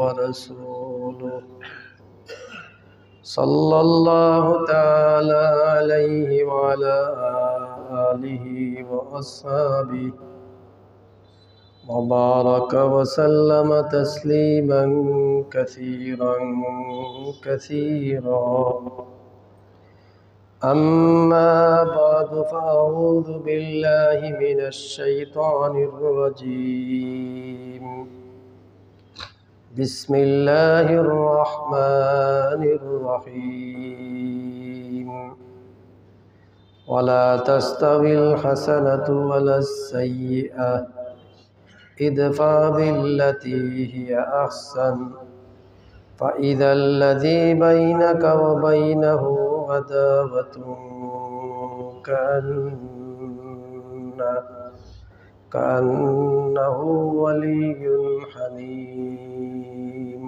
ورسوله صلى الله تعالى عليه وعلى آله وأصحابه وبارك وسلم تسليما كثيرا كثيرا. أما بعد فأعوذ بالله من الشيطان الرجيم. بسم الله الرحمن الرحيم. ولا تستوي الحسنة ولا السيئة ادفع بالتي هي أحسن فإذا الذي بينك وبينه عداوة كأنه ولي حميم.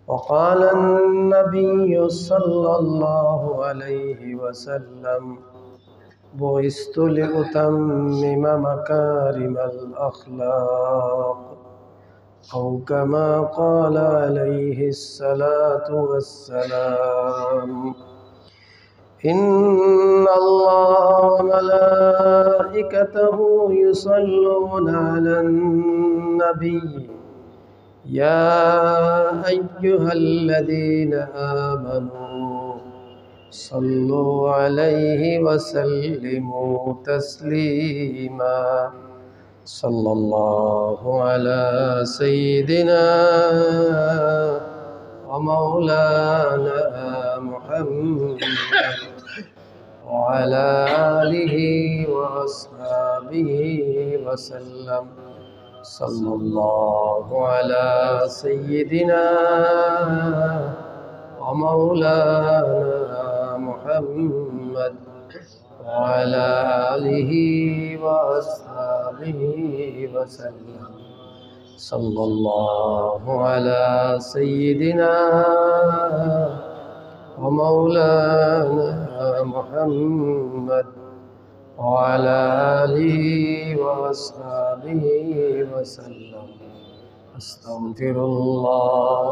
وقال النبي صلى الله عليه وسلم بعثت لأتمم مكارم الأخلاق أو كما قال عليه الصلاة والسلام. إن الله وملائكته يصلون على النبي يا أيها الذين آمنوا صلوا عليه وسلموا تسليما. صلى الله على سيدنا ومولانا محمد وعلى آله وأصحابه وسلم. صلى الله على سيدنا ومولانا محمد وعلى آله وأصحابه وسلم. صلى الله على سيدنا ومولانا محمد وعلى آله وأصحابه وسلم. أستغفر الله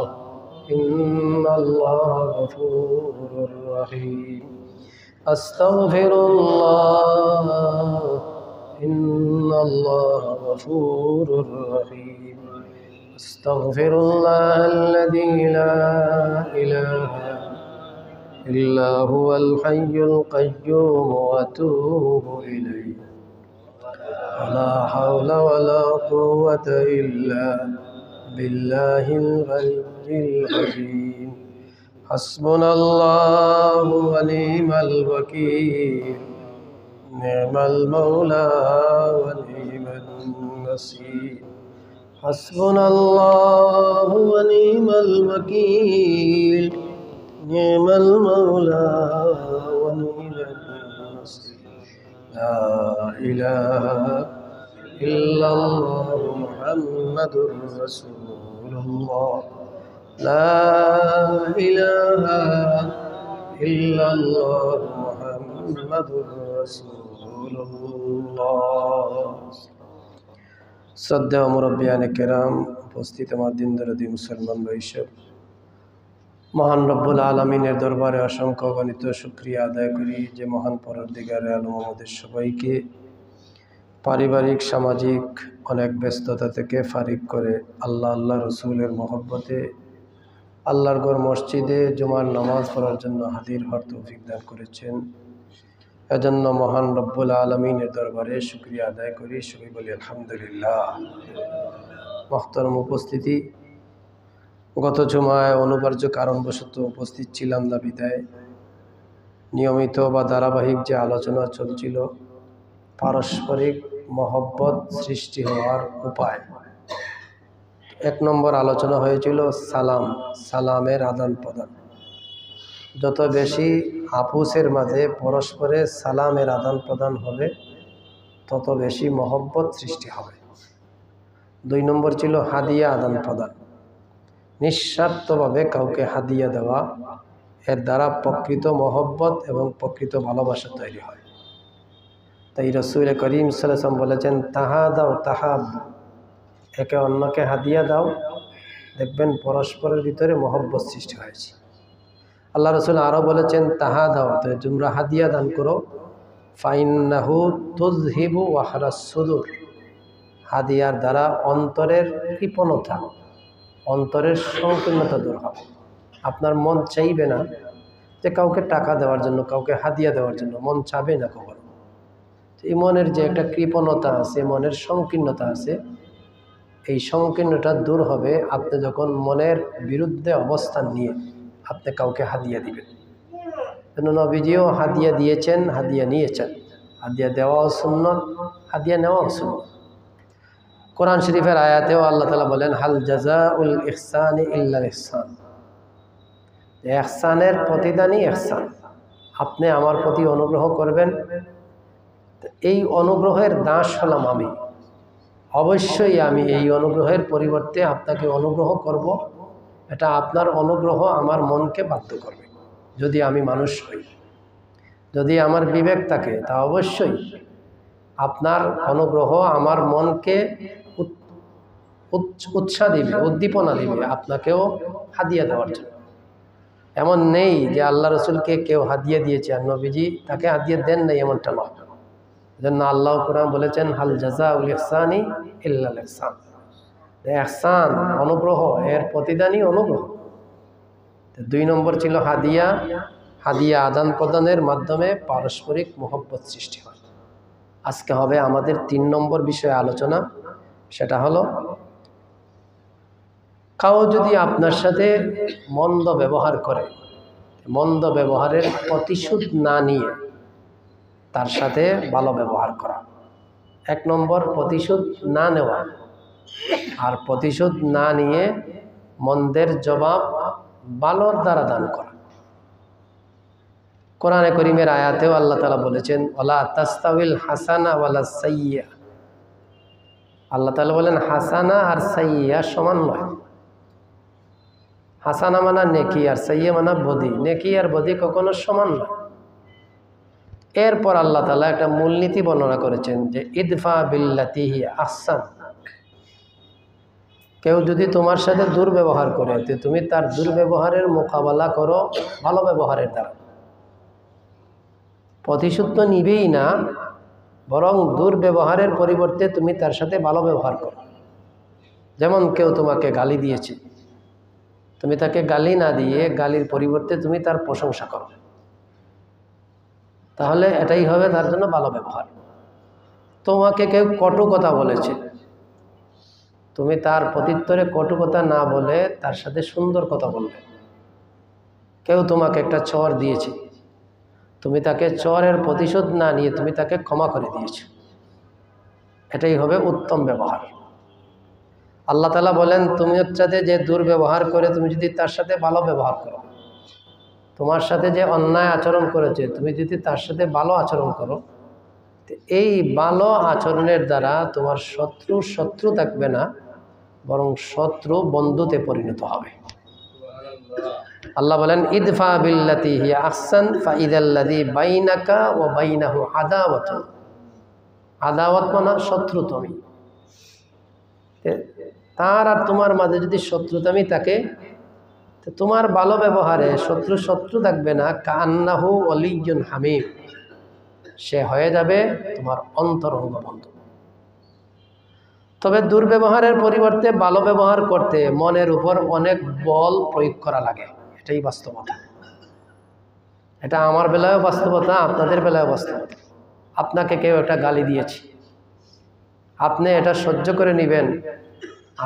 إن الله غفور رحيم. أستغفر الله إن الله غفور رحيم. أستغفر الله الذي لا إله إلا هو الحي القيوم وأتوب إليه. ولا حول ولا قوة إلا بالله العلي العظيم. حسبنا الله ونعم الوكيل نعم المولى ونعم النصير. حسبنا الله ونعم الوكيل نعم المولى ونعم النصير. لا إله إلا الله محمد رسول الله. لا إله إلا الله محمد رسول الله. শ্রদ্ধা মুরব্বিয়ানে কেরাম, উপস্থিত আমার দিন দরদি মুসলমান ভাইসব, মহান রব্বুল আলমিনের দরবারে অসংখ্য গণিত শুকরিয়া আদায় করি যে মহান পরওয়ারদিগারে আলম আমাদের সবাইকে পারিবারিক সামাজিক অনেক ব্যস্ততা থেকে ফারিগ করে আল্লাহ রসুলের মহব্বতে আল্লাহর ঘর মসজিদে জুমার নামাজ পড়ার জন্য হাজির হওয়ার তৌফিক দান করেছেন। এজন্য মহান রব্বুল আলমিনের দরবারে শুকরিয়া আদায় করি, সবাই বলি আলহামদুলিল্লাহ। মুহতারাম উপস্থিতি, গত জুমায় অনিবার্য কারণবশত উপস্থিত ছিলাম না বিদায় নিয়মিত বা ধারাবাহিক যে আলোচনা চলছিল পারস্পরিক মহব্বত সৃষ্টি হওয়ার উপায়, এক নম্বর আলোচনা হয়েছিল সালামের আদান প্রদান। যত বেশি আপুসের মাঝে পরস্পরের সালামের আদান প্রদান হবে তত বেশি মহব্বত সৃষ্টি হবে। 2 নম্বর ছিল হাদিয়া আদান প্রদান, নিঃস্বার্থভাবে কাউকে হাদিয়া দেওয়া, এর দ্বারা প্রকৃত মহব্বত এবং প্রকৃত ভালোবাসা তৈরি হয়। তাই রাসূল করিম সাল্লাল্লাহু আলাইহি ওয়াসাল্লাম বলেছেন, তাহাদাও তাহাব, একে অন্যকে হাদিয়া দাও, দেখবেন পরস্পরের ভিতরে মহব্বত সৃষ্টি হয়েছে। আল্লাহ রসুল আরও বলেছেন, তাহা দাও, তোমরা হাদিয়া দান করো, ফাইন্নাহু তুযহিবু ওয়াহরাস সুদূর, হাদিয়ার দ্বারা অন্তরের কৃপণতা, অন্তরের সংকীর্ণতা দূর হবে। আপনার মন চাইবে না যে কাউকে টাকা দেওয়ার জন্য, কাউকে হাদিয়া দেওয়ার জন্য, মন চাবে না কখনো। এই মনের যে একটা কৃপণতা আছে, মনের সংকীর্ণতা আছে, এই সংকীর্ণতা দূর হবে আপনি যখন মনের বিরুদ্ধে অবস্থান নিয়ে আপনি কাউকে হাদিয়া দিবেন। নবীজিও হাদিয়া দিয়েছেন, হাদিয়া নিয়েছেন। হাদিয়া দেওয়াও সুন্নত, হাদিয়া নেওয়াও সুন্নত। কোরআন শরীফের আয়াতেও আল্লাহ তাআলা বলেন, হাল জাযাউল ইহসানি ইল্লাল ইহসান, ইহসানের প্রতিদানই ইহসান। আপনি আমার প্রতি অনুগ্রহ করবেন, এই অনুগ্রহের দাস হলাম আমি। অবশ্যই আমি এই অনুগ্রহের পরিবর্তে আপনাকে অনুগ্রহ করব। এটা আপনার অনুগ্রহ আমার মনকে বাধ্য করবে। যদি আমি মানুষ হই, যদি আমার বিবেক থাকে, তা অবশ্যই আপনার অনুগ্রহ আমার মনকে উৎসাহ দিবে, উদ্দীপনা দিবে আপনাকেও হাদিয়া দেওয়ার জন্য। এমন নেই যে আল্লাহ রসুলকে কেউ হাদিয়া দিয়েছে আর নবীজি তাকে হাদিয়া দেন নাই, এমনটা নয়। এজন্য আল্লাহ কোরআন বলেছেন, হাল জাযাউল ইহসানি ইল্লাল ইহসান, ইহসান অনুগ্রহ, এর প্রতিদানই অনুগ্রহ। 2 নম্বর ছিল হাদিয়া। হাদিয়া আদান প্রদানের মাধ্যমে পারস্পরিক মহব্বত সৃষ্টি হয়। আজকে হবে আমাদের 3 নম্বর বিষয়ে আলোচনা। সেটা হলো, কাউ যদি আপনার সাথে মন্দ ব্যবহার করে, মন্দ ব্যবহারের প্রতিশোধ না নিয়ে তার সাথে ভালো ব্যবহার করা। 1 নম্বর প্রতিশোধ না নেওয়া, আর প্রতিশোধ না নিয়ে মন্দের জবাব ভালোর দ্বারা দান করা। কোরআনে করিমের আয়াতেও আল্লাহ তাআলা বলেছেন, ওয়ালা তাস্তাউল হাসানা ওয়ালা সাইয়্যা, আল্লাহ তাআলা বলেন হাসানা আর সাইয়্যা সমান নয়। হাসানা মানা নেকি আর সাইয়্যা মানা বদি, নেকি আর বদি কখনো সমান নয়। এরপর আল্লাহ তাআলা একটা মূলনীতি বর্ণনা করেছেন যে ইদফা বিল্লাতি হিয়া আহসান, কেউ যদি তোমার সাথে দুর্ব্যবহার করে, তুমি তার দুর্ব্যবহারের মোকাবেলা করো ভালো ব্যবহারের দ্বারা। প্রতিশোধ তো নিবেই না, বরং দুর্ব্যবহারের পরিবর্তে তুমি তার সাথে ভালো ব্যবহার করো। যেমন কেউ তোমাকে গালি দিয়েছে, তুমি তাকে গালি না দিয়ে গালির পরিবর্তে তুমি তার প্রশংসা করো, তাহলে এটাই হবে তার জন্য ভালো ব্যবহার। তোমাকে কেউ কটু কথা বলেছে, তুমি তার প্রত্যুত্তরে কটু কথা না বলে তার সাথে সুন্দর কথা বলবে। কেউ তোমাকে একটা চর দিয়েছে, তুমি তাকে চরের প্রতিশোধ না নিয়ে তুমি তাকে ক্ষমা করে দিয়েছ, এটাই হবে উত্তম ব্যবহার। আল্লাহ তাআলা বলেন, তুমি সাথে যে দুর্ব্যবহার করে তুমি যদি তার সাথে ভালো ব্যবহার করো, তোমার সাথে যে অন্যায় আচরণ করেছে তুমি যদি তার সাথে ভালো আচরণ করো, এই ভালো আচরণের দ্বারা তোমার শত্রু থাকবে না, বরং শত্রু বন্ধুতে পরিণত হবে। আল্লাহ বলেন, ইদফা বিল্লাতি হিয়া আহসান ফাইদাল্লাযী বাইনাকা ওয়া বাইনাহু আদাওয়াতুন, আদাওয়াত মানে শত্রু। তুমি তার আর তোমার মাঝে যদি শত্রুতামি থাকে, তো তোমার ভালো ব্যবহারে শত্রু থাকবে না। কান্নাহু ওয়ালিয়্যুন হামীম, সে হয়ে যাবে তোমার অন্তরঙ্গ বন্ধু। তবে দুর্ব্যবহারের পরিবর্তে ভালো ব্যবহার করতে মনের উপর অনেক বল প্রয়োগ করা লাগে, এটাই বাস্তবতা। এটা আমার বেলায়ও বাস্তবতা, আপনাদের বেলায়ও বাস্তবতা। আপনাকে কেউ একটা গালি দিয়েছে, আপনি এটা সহ্য করে নেবেন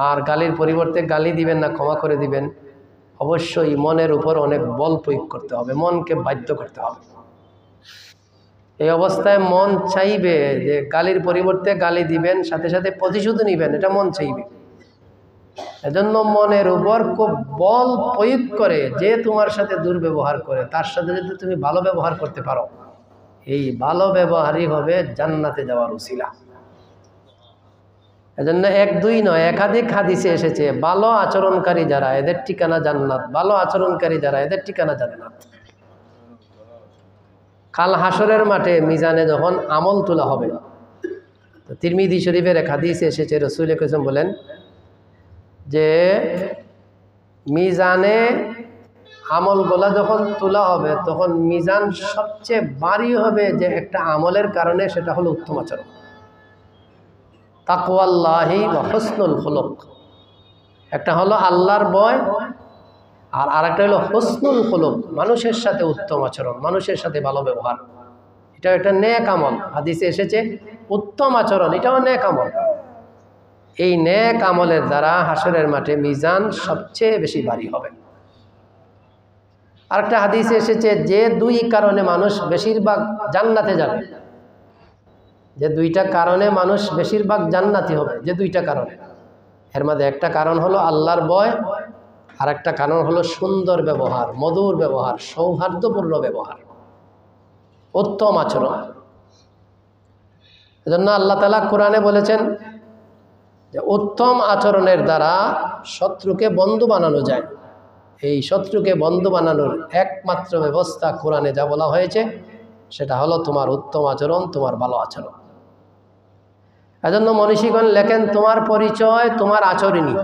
আর গালির পরিবর্তে গালি দিবেন না, ক্ষমা করে দিবেন। অবশ্যই মনের উপর অনেক বল প্রয়োগ করতে হবে, মনকে বাধ্য করতে হবে। এই অবস্থায় মন চাইবে যে গালির পরিবর্তে গালি দিবেন, সাথে সাথে প্রতিশোধ নিবেন, এটা মন চাইবে। এজন্য মনের উপর খুব বল প্রয়োগ করে যে তোমার সাথে দুর্ব্যবহার করে তার সাথে যদি তুমি ভালো ব্যবহার করতে পারো, এই ভালো ব্যবহারই হবে জান্নাতে যাওয়ার উসিলা। এজন্য 1-2 নয়, একাধিক হাদিসে এসেছে, ভালো আচরণকারী যারা এদের ঠিকানা জান্নাত, ভালো আচরণকারী যারা এদের ঠিকানা জান্নাত। কাল হাসরের মাঠে মিজানে যখন আমল তোলা হবে, তো তিরমিজি শরীফের এক হাদিসে এসেছে, রাসূল করিম বলেন যে মিজানে আমলগুলা যখন তোলা হবে তখন মিজান সবচেয়ে ভারী হবে যে একটা আমলের কারণে, সেটা হলো উত্তম আচরণ, তাকওয়াল্লাহি ওয়া হুসনুল খুলুক। একটা হলো আল্লাহর ভয়, আর আরেকটা হলো হুসনুল খুলুক, মানুষের সাথে উত্তম আচরণ, মানুষের সাথে ভালো ব্যবহার। এটা একটা নেক আমল। হাদিসে এসেছে উত্তম আচরণ এটাও নেক আমল। এই নেক আমলের দ্বারা হাসরের মাঠে মিজান সবচেয়ে বেশি ভারী হবে। আরেকটা হাদিসে এসেছে যে দুই কারণে মানুষ বেশিরভাগ জান্নাতে যাবে, যে দুইটা কারণে মানুষ বেশিরভাগ জান্নাতি হবে, যে দুইটা কারণে, এর মধ্যে একটা কারণ হলো আল্লাহর ভয়, আর একটা কারণ হলো সুন্দর ব্যবহার, মধুর ব্যবহার, সৌহার্দ্যপূর্ণ ব্যবহার, উত্তম আচরণ। এজন্য আল্লাহ তাআলা কোরআনে বলেছেন যে উত্তম আচরণের দ্বারা শত্রুকে বন্ধু বানানো যায়। এই শত্রুকে বন্ধু বানানোর একমাত্র ব্যবস্থা কোরআনে যা বলা হয়েছে সেটা হলো তোমার উত্তম আচরণ, তোমার ভালো আচরণ। এজন্য মনীষীগণ লেখেন তোমার পরিচয় তোমার আচরণই।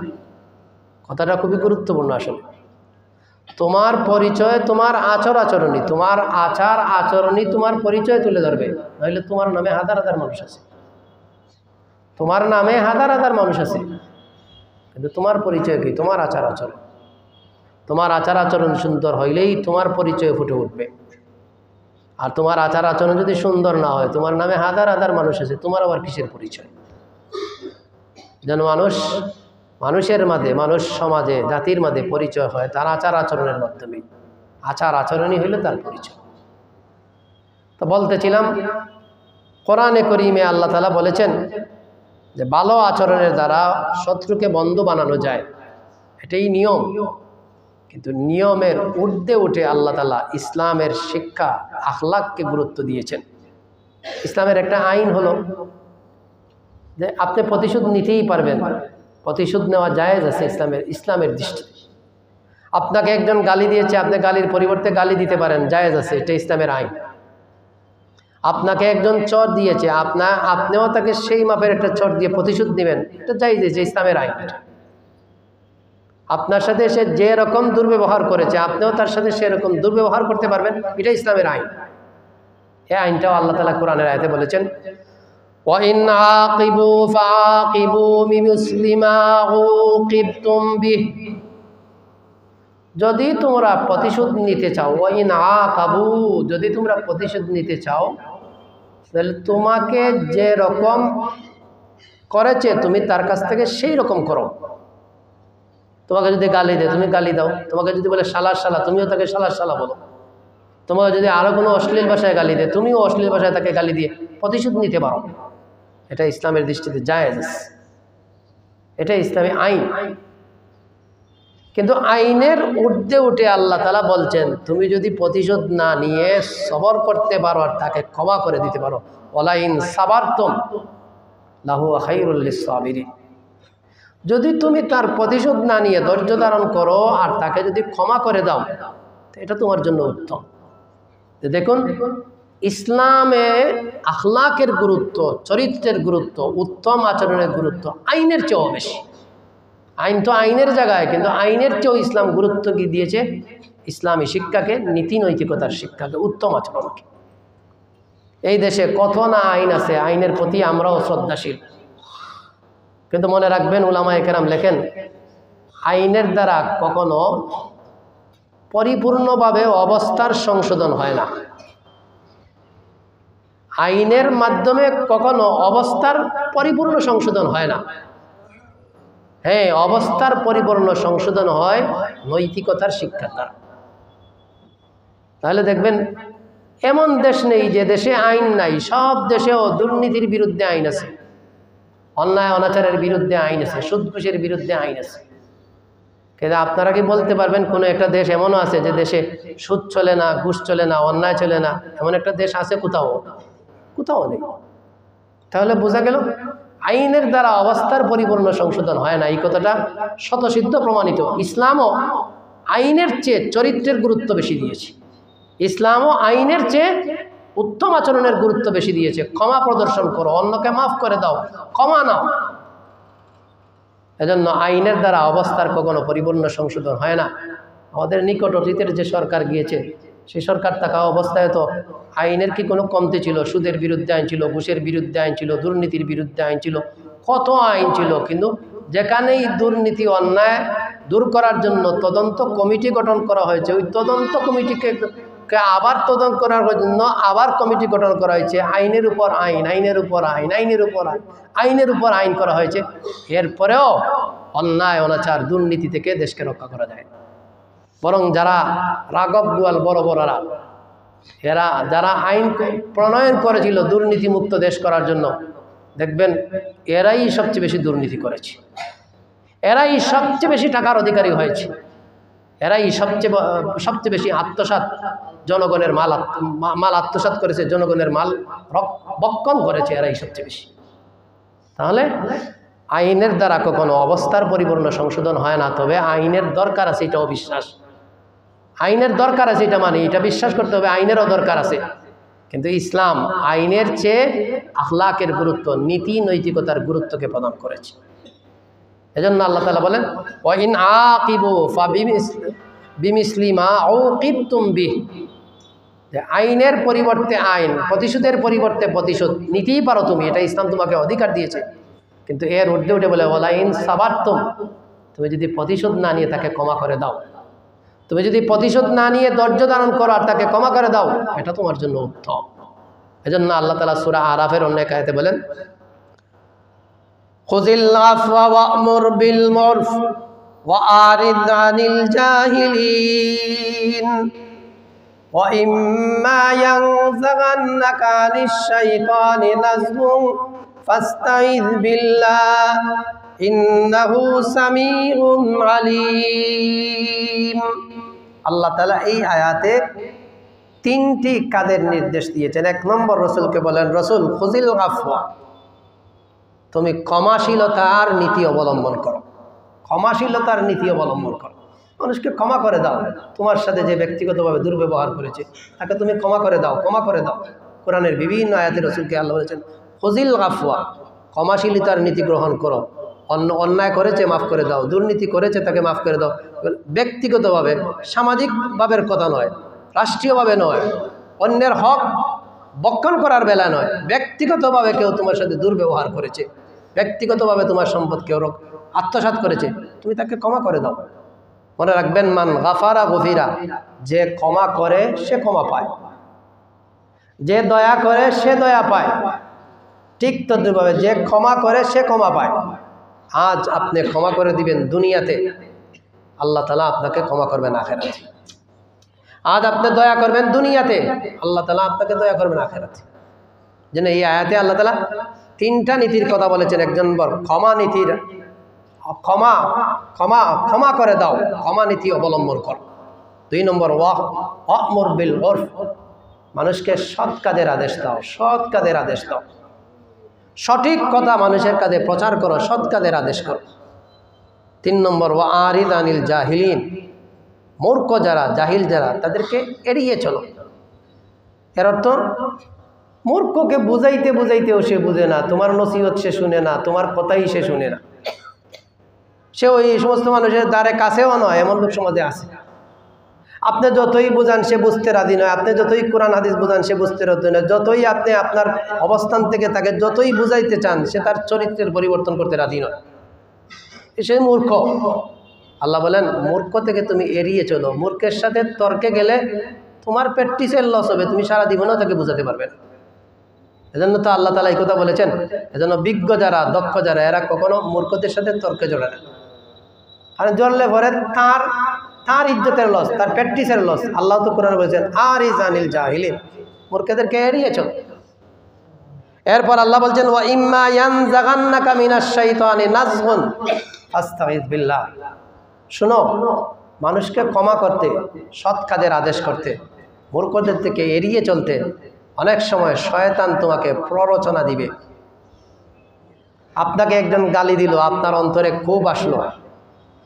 কথাটা খুবই গুরুত্বপূর্ণ। আসলে তোমার পরিচয় তোমার আচরণই, তোমার আচরণই তোমার পরিচয় তুলে ধরবে। নইলে তোমার নামে হাজার হাজার মানুষ আছে, তোমার নামে হাজার হাজার মানুষ আছে, কিন্তু তোমার পরিচয় কি? তোমার আচরণ। তোমার আচরণ সুন্দর হইলেই তোমার পরিচয় ফুটে উঠবে। আর তোমার আচরণ যদি সুন্দর না হয়, তোমার নামে হাজার হাজার মানুষ আছে, তোমার আবার কিসের পরিচয়? যেন মানুষের মাঝে, মানুষ সমাজে, জাতির মাঝে পরিচয় হয় তার আচরণের মাধ্যমে। আচরণই হইল তার পরিচয়। তো বলতেছিলাম, কোরআনে করিমে আল্লাহ তাআলা বলেছেন যে ভালো আচরণের দ্বারা শত্রুকে বন্ধু বানানো যায়, এটাই নিয়ম। কিন্তু নিয়মের ঊর্ধ্বে উঠে আল্লাহ তাআলা ইসলামের শিক্ষা, আখলাককে গুরুত্ব দিয়েছেন। ইসলামের একটা আইন হলো যে আপনি প্রতিশোধ নিতেই পারবেন, প্রতিশোধ নেওয়া জায়েজ আছে ইসলামের দৃষ্টিতে। আপনাকে একজন গালি দিয়েছে, আপনি গালির পরিবর্তে গালি দিতে পারেন, জায়েজ আছে, এটা ইসলামের আইন। আপনাকে একজন চর দিয়েছে, আপনিও তাকে সেই মাপের একটা চর দিয়ে প্রতিশোধ দিবেন, এটা জায়েজ আছে, ইসলামের আইন। আপনার সাথে সে যে রকম দুর্ব্যবহার করেছে, আপনিও তার সাথে সেরকম দুর্ব্যবহার করতে পারবেন, এটা ইসলামের আইন। এই আইনটাও আল্লাহ তাআলা কোরআনের আয়াতে বলেছেন, وَإِنْ عَاقِبُوا فَعَاقِبُوا بِمِثْلِ مَا عُوقِبْتُمْ بِهِ। যদি তোমরা প্রতিশোধ নিতে চাও, وَإِنْ عَاقَبُوا, যদি তোমরা প্রতিশোধ নিতে চাও, তাহলে তোমাকে যে রকম করেছে তুমি তার কাছ থেকে সেই রকম করো। তোমাকে যদি গালি দেয় তুমি গালি দাও, তোমাকে যদি বলে শালা, তুমিও তাকে শালা বলো। তোমাকে যদি আরো কোনো অশ্লীল ভাষায় গালি দেয়, তুমিও অশ্লীল ভাষায় তাকে গালি দিয়ে প্রতিশোধ নিতে পারো। এটা ইসলামের দৃষ্টিতে জায়েজ, এটা ইসলামী আইন। কিন্তু আইনের ঊর্ধ্বে উঠে আল্লাহ তাআলা বলছেন তুমি যদি প্রতিশোধ না নিয়ে সবর করতে পারো আর তাকে ক্ষমা করে দিতে পারো, ওয়ালাইন সাবারতুম লাহু খায়রুল লিস-সাবিরিন। যদি তুমি তার প্রতিশোধ না নিয়ে ধৈর্য ধারণ করো আর তাকে যদি ক্ষমা করে দাও, এটা তোমার জন্য উত্তম। দেখুন, ইসলামে আখলাকের গুরুত্ব, চরিত্রের গুরুত্ব, উত্তম আচরণের গুরুত্ব আইনের চেয়েও বেশি। আইন তো আইনের জায়গায়, কিন্তু আইনের চেয়েও ইসলাম গুরুত্ব কি দিয়েছে? ইসলামী শিক্ষাকে, নীতি নৈতিকতার শিক্ষাকে, উত্তম আচরণকে। এই দেশে কত না আইন আছে, আইনের প্রতি আমরাও শ্রদ্ধাশীল। কিন্তু মনে রাখবেন, উলামায়ে কেরাম লেখেন আইনের দ্বারা কখনো পরিপূর্ণভাবে অবস্থার সংশোধন হয় না। আইনের মাধ্যমে কখনো অবস্থার পরিপূর্ণ সংশোধন হয় না। হ্যাঁ, অবস্থার পরিপূর্ণ সংশোধন হয় নৈতিকতার শিক্ষার দ্বারা। তাহলে দেখবেন এমন দেশ নেই যে দেশে আইন নাই। সব দেশেও দুর্নীতির বিরুদ্ধে আইন আছে, অন্যায় অনাচারের বিরুদ্ধে আইন আছে, সুদ ঘুষের বিরুদ্ধে আইন আছে। কিন্তু আপনারা কি বলতে পারবেন কোনো একটা দেশ এমনও আছে যে দেশে সুদ চলে না, ঘুষ চলে না, অন্যায় চলে না? এমন একটা দেশ আছে? কোথাও নেই। তাহলে বোঝা গেল আইনের দ্বারা অবস্থার পরিপূর্ণ সংশোধন হয় না, এই কথাটা শতসিদ্ধ প্রমাণিত। ইসলামও আইনের চেয়ে চরিত্রের গুরুত্ব বেশি দিয়েছে। ইসলামও আইনের চেয়ে উত্তম আচরণের গুরুত্ব বেশি দিয়েছে। ক্ষমা প্রদর্শন করো, অন্যকে মাফ করে দাও, ক্ষমা নাও। এজন্য আইনের দ্বারা অবস্থার কখনো পরিপূর্ণ সংশোধন হয় না। আমাদের নিকট অতীতের যে সরকার গিয়েছে, সেই সরকার থাকা অবস্থায় তো আইনের কি কোনো কমতি ছিল? সুদের বিরুদ্ধে আইন ছিল, ঘুষের বিরুদ্ধে আইন ছিল, দুর্নীতির বিরুদ্ধে আইন ছিল, কত আইন ছিল। কিন্তু যেখানেই দুর্নীতি অন্যায় দূর করার জন্য তদন্ত কমিটি গঠন করা হয়েছে, ওই তদন্ত কমিটিকে আবার তদন্ত করার জন্য আবার কমিটি গঠন করা হয়েছে। আইনের উপর আইন, আইনের উপর আইন, আইনের উপর আইন, আইনের উপর আইন করা হয়েছে। এরপরেও অন্যায় অনাচার দুর্নীতি থেকে দেশকে রক্ষা করা যায়। বরং যারা রাঘব বোয়াল বড় বড়রা, এরা যারা আইন প্রণয়ন করেছিল দুর্নীতিমুক্ত দেশ করার জন্য, দেখবেন এরাই সবচেয়ে বেশি দুর্নীতি করেছে, এরাই সবচেয়ে বেশি টাকার অধিকারী হয়েছে, এরাই সবচেয়ে বেশি আত্মসাৎ, জনগণের মাল আত্মসাৎ করেছে, জনগণের মাল বক্ষণ করেছে, এরাই সবচেয়ে বেশি। তাহলে আইনের দ্বারা কখনো অবস্থার পরিপূর্ণ সংশোধন হয় না, তবে আইনের দরকার আছে, এটাও বিশ্বাস। আইনের দরকার আছে এটা মানে এটা বিশ্বাস করতে হবে, আইনেরও দরকার আছে। কিন্তু ইসলাম আইনের চেয়ে আখলাকের গুরুত্ব, নীতি নৈতিকতার গুরুত্বকে প্রদান করেছে। এজন্য আল্লাহ তাআলা বলেন, ওয়া ইন আকিবু ফাবিমিসলি মা উকিবতুম বিহি, যে আইনের পরিবর্তে আইন, প্রতিশোধের পরিবর্তে প্রতিশোধ নিতেই পারো তুমি, এটা ইসলাম তোমাকে অধিকার দিয়েছে। কিন্তু এর ঊর্ধ্বে উঠে বলে, ওয়ালা ইন সাবারতুম, তুমি যদি প্রতিশোধ না নিয়ে তাকে ক্ষমা করে দাও, তুমি যদি প্রতিশোধ না নিয়ে ধৈর্য ধারণ করো আর তাকে ক্ষমা করে দাও, এটা তোমার জন্য উত্তম। এজন্য আল্লাহ তাআলা সূরা আরাফের অন্য এক আয়াতে বলেন, খুযিল আফওয়া ওয়া'মুর বিল মারুফ ওয়া আরিদ আনিল জাহিলিন ওয়া ইম্মা ইয়ানযাগান্নাকা আনিশ শাইতানি নাযগুন ফাস্তাইয বিল্লাহ ইন্নাহু সামিউন আলীম। আল্লাহ তাআলা এই আয়াতে তিনটি কাজের নির্দেশ দিয়েছেন। এক নম্বর, রসুলকে বলেন, রসুল খুযিল আফওয়া, তুমি ক্ষমাশীলতার নীতি অবলম্বন করো, ক্ষমাশীলতার নীতি অবলম্বন করো, মানুষকে ক্ষমা করে দাও। তোমার সাথে যে ব্যক্তিগতভাবে দুর্ব্যবহার করেছে তাকে তুমি ক্ষমা করে দাও, ক্ষমা করে দাও। কোরআনের বিভিন্ন আয়াতে রসুলকে আল্লাহ বলেছেন খুযিল আফওয়া, ক্ষমাশীলতার নীতি গ্রহণ করো। অন্যায় করেছে মাফ করে দাও, দুর্নীতি করেছে তাকে মাফ করে দাও। ব্যক্তিগতভাবে, সামাজিকভাবে কথা নয়, রাষ্ট্রীয়ভাবে নয়, অন্যের হক বক্ষণ করার বেলা নয়, ব্যক্তিগতভাবে কেউ তোমার সাথে দুর্ব্যবহার করেছে, ব্যক্তিগতভাবে তোমার সম্পদ কেউ আত্মসাৎ করেছে, তুমি তাকে ক্ষমা করে দাও। মনে রাখবেন, মান গাফারা গফিরা, যে ক্ষমা করে সে ক্ষমা পায়, যে দয়া করে সে দয়া পায়। ঠিক তদ্রুপভাবে যে ক্ষমা করে সে ক্ষমা পায়। আজ আপনি ক্ষমা করে দিবেন দুনিয়াতে, আল্লাহ তাআলা আপনাকে ক্ষমা করবেন আখিরাতে। আজ আপনি দয়া করবেন দুনিয়াতে, আল্লাহ তাআলা আপনাকে দয়া করবেন আখিরাতে। যেন এই আয়াতে আল্লাহ তাআলা তিনটা নীতির কথা বলেছেন। এক নম্বর ক্ষমা নীতির, ক্ষমা ক্ষমা ক্ষমা করে দাও, ক্ষমা নীতি অবলম্বন করো। দুই নম্বর ওয়া'মুর বিল উরফ, মানুষকে সৎ কাজের আদেশ দাও, সৎ কাজের আদেশ দাও, সঠিক কথা মানুষের কাছে প্রচার করো, সৎ কাজের আদেশ করো। তিন নম্বর ওয়া আরিদ আনিল জাহিলিন, মূর্খ যারা, জাহিল যারা, তাদেরকে এড়িয়ে চলো। এর অর্থ, মূর্খকে বুঝাইতে বুঝাইতেও সে বুঝে না, তোমার নসিহত সে শুনে না, তোমার কথাই সে শুনে না, সে ওই সমস্ত মানুষের দ্বারে কাছেও নয়, এমন লোক সমাজে আছে। আপনি যতই বোঝান সে বুঝতে রাজি নয়, আপনি যতই কোরআন হাদিস বোঝান সে বুঝতে রাজি নয়, যতই আপনি আপনার অবস্থান থেকে তাকে যতই বুঝাইতে চান সে তার চরিত্রের পরিবর্তন করতে রাজি নয়, সে মূর্খ। আল্লাহ বলেন, মূর্খ থেকে তুমি এড়িয়ে চলো। মূর্খের সাথে তর্কে গেলে তোমার প্র্যাকটিসের লস হবে, তুমি সারা জীবনেও তাকে বোঝাতে পারবে না। এজন্য তো আল্লাহ তাআলা এই কথা বলেছেন। এজন্য বিজ্ঞ যারা, দক্ষ যারা, এরা কখনো মূর্খদের সাথে তর্কে জড়ে না। আর জড়লে পরে তার ইজ্জতের লস, তার প্র্যাকটিসের লস। আল্লাহ তো কোরআনে বলেছেন আরিজ আনিল জাহিলিন, মূর্খদেরকে এড়িয়ে চলো। এরপর আল্লাহ বলছেন ওয়া ইম্মা ইয়ানযাগান্নাকা মিনাশ শাইতানি নাযগুন ফাস্তাইয বিল্লাহ, শুনো, মানুষকে ক্ষমা করতে, সৎ কাজের আদেশ করতে, মূর্খদের থেকে এড়িয়ে চলতে অনেক সময় শয়তান তোমাকে প্ররোচনা দিবে। আপনাকে একজন গালি দিল, আপনার অন্তরে খুব আসলো,